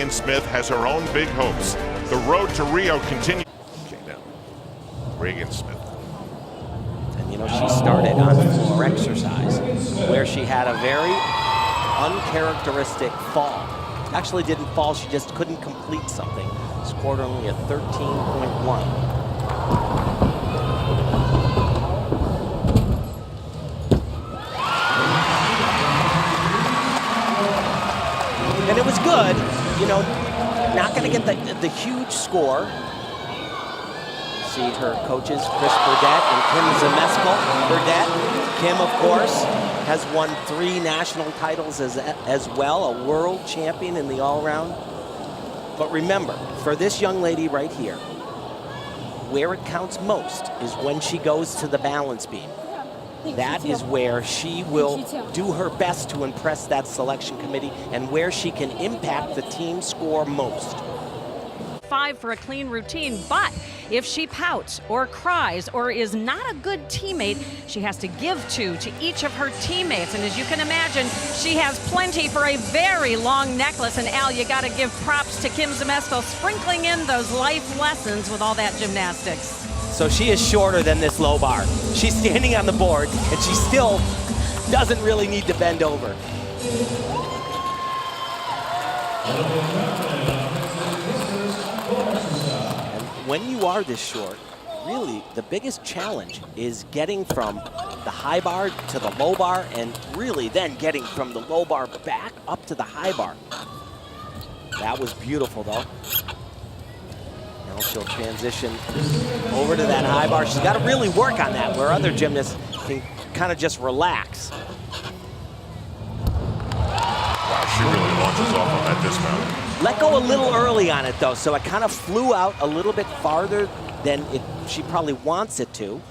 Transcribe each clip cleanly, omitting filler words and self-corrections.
Ragan Smith has her own big hopes. The road to Rio continues. Okay, now, Ragan Smith. And you know, she started on floor exercise where she had a very uncharacteristic fall. Actually didn't fall, she just couldn't complete something. Scored only a 13.1. And it was good, you know, not going to get the huge score. See her coaches, Chris Burdett and Kim Zemeskel. Burdett, Kim, of course, has won 3 national titles as well, a world champion in the all-around. But remember, for this young lady right here, where it counts most is when she goes to the balance beam. That is where she will do her best to impress that selection committee and where she can impact the team score most. 5 for a clean routine, but if she pouts or cries or is not a good teammate, she has to give to each of her teammates. And as you can imagine, she has plenty for a very long necklace. And Al, you got to give props to Kim Zemeskel sprinkling in those life lessons with all that gymnastics. So she is shorter than this low bar. She's standing on the board and she still doesn't really need to bend over. When you are this short, really the biggest challenge is getting from the high bar to the low bar and really then getting from the low bar back up to the high bar. That was beautiful though. Now she'll transition over to that high bar. She's got to really work on that where other gymnasts can kind of just relax. Wow, she really launches off on that dismount. Let go a little early on it though, so it kind of flew out a little bit farther than she probably wants it to.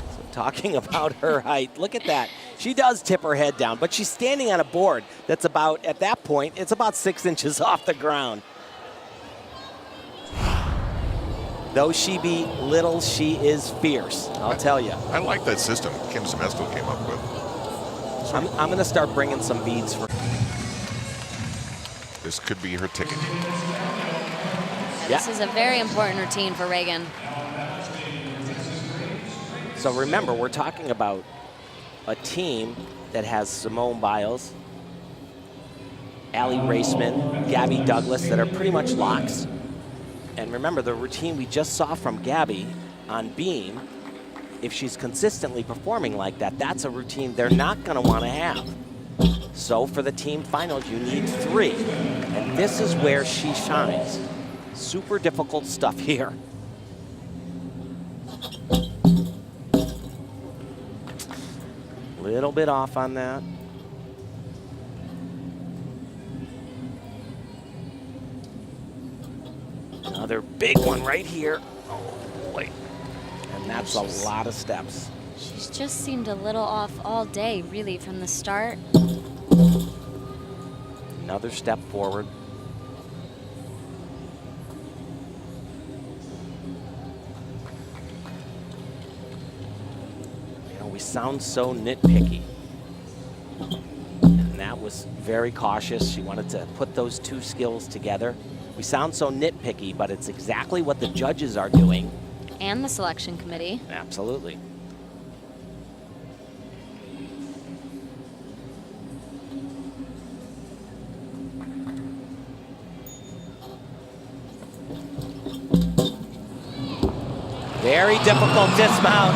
So talking about her height, look at that. She does tip her head down, but she's standing on a board that's about, at that point, it's about 6 inches off the ground. Though she be little, she is fierce, I'll tell you. I like that system Kim Zemeskel came up with. I'm going to start bringing some beads for. This could be her ticket. This is a very important routine for Ragan. So remember, we're talking about a team that has Simone Biles, Allie Raceman, Gabby Douglas that are pretty much locks. And remember, the routine we just saw from Gabby on beam, if she's consistently performing like that, that's a routine they're not going to want to have. So for the team finals, you need 3. And this is where she shines. Super difficult stuff here. Little bit off on that. Another big one right here. Oh, boy. And that's a lot of steps. She's just seemed a little off all day, really, from the start. Another step forward. You know, we sound so nitpicky. And that was very cautious. She wanted to put those 2 skills together. We sound so nitpicky, but it's exactly what the judges are doing. And the selection committee. Absolutely. Very difficult dismount.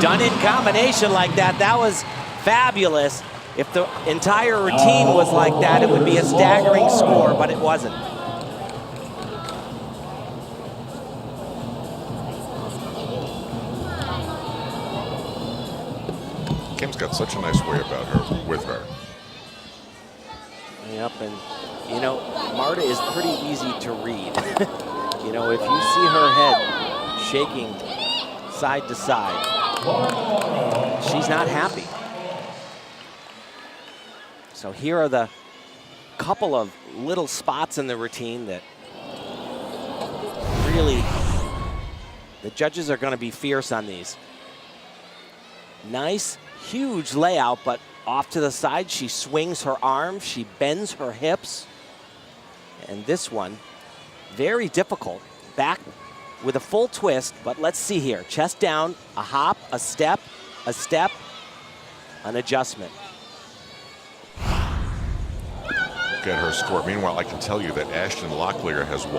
Done in combination like that, that was fabulous. If the entire routine was like that, it would be a staggering score, but it wasn't. Kim's got such a nice way about her, with her. Yep, and you know, Marta is pretty easy to read. You know, if you see her head shaking side to side, she's not happy. So here are the couple of little spots in the routine that really, the judges are going to be fierce on these. Nice, huge layout, but off to the side. She swings her arm, she bends her hips. And this one, very difficult. Back with a full twist, but let's see here. Chest down, a hop, a step, an adjustment. Get her score. Meanwhile, I can tell you that Ashton Locklear has won